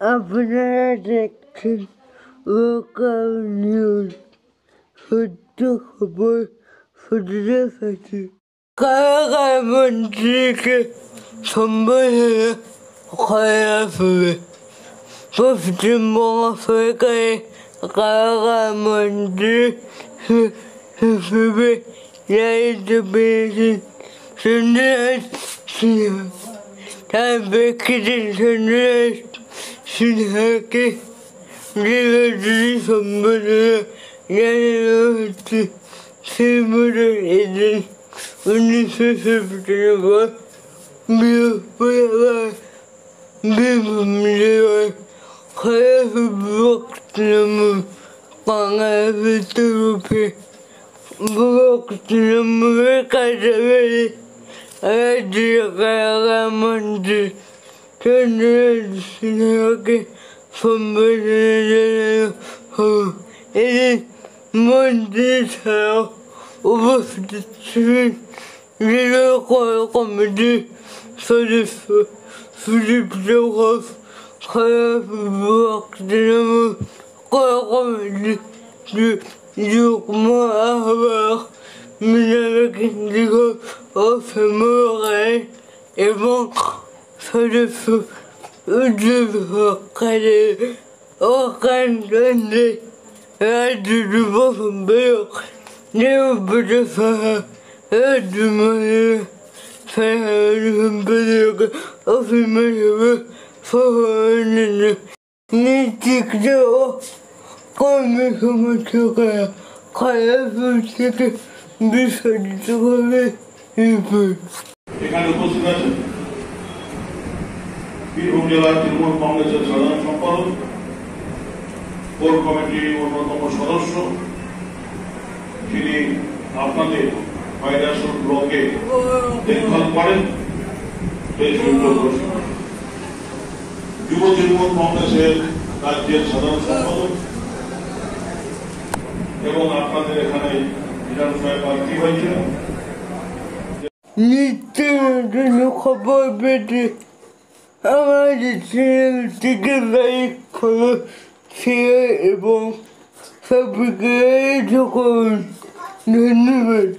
আপনারা দেখছেন local news, সত্য খবর ফটোগ্রাফি। কারাগারমন্ত্রীকে সম্বোধনে খারাপ হবে। পশ্চিমবঙ্গ সরকারের কারাগারমন্ত্রী হিসেবে দায়িত্ব পেয়েছেন সঞ্জয় সিনহা। তার প্রেক্ষিতে সঞ্জয় সিনহাকে দীর্ঘদিন সম্বোধনা জানানো হচ্ছে। সেই মতো এদিন 19শে সেপ্টেম্বর বৃহস্পতিবার বিভূতিবাবুর খারাপ বক্তৃতামূলক বাংলাদেশে বক্তৃতামূলক কার্যাবলী রাজ্যের কারাগারমন্ত্রী সঞ্জয় সিনহাকে সম্বোধনা জানানো হবে। এদিন মন্ত্রী ছাড়াও উপস্থিত ছিলেন জেলা কর কমিটির সদস্য সুদীপ্ত ঘোষ, খারাপ বক্তৃতামূলক কর কমিটির যুগ্ম আহ্বায়ক মিনাক্ষী ঘোষ ও শ্যামল রায় এবং সদস্য উদ্যোক্তাদের ও কান্ডে রাজ্য যুব সম্পাদক দেবব্রত সাহা, রাজ্য মহিলা সাধারণ সম্পাদক অসীমা সাহা সহ অন্যান্য নেতৃত্ব ও কর্মী সমর্থকরা খারাপ থেকে বিস্তারিতভাবে রিপোর্ট। এখানে উপস্থিত আছেন বীরভূম জেলা তৃণমূল কংগ্রেসের সাধারণ সম্পাদক, কোর কমিটির অন্যতম সদস্য, যিনি আপনাদের খয়রাসুর ব্লকে দেখভাল করেন, যুব তৃণমূল কংগ্রেসের রাজ্যের সাধারণ সম্পাদক এবং আপনাদের এখানে বিধানসভায় প্রার্থী হয়েছিলেন। নিত্য নতুন খবর পেতে আমাদের চ্যানেলটিকে লাইক করুন, শেয়ার এবং সাবস্ক্রাইব করুন। ধন্যবাদ।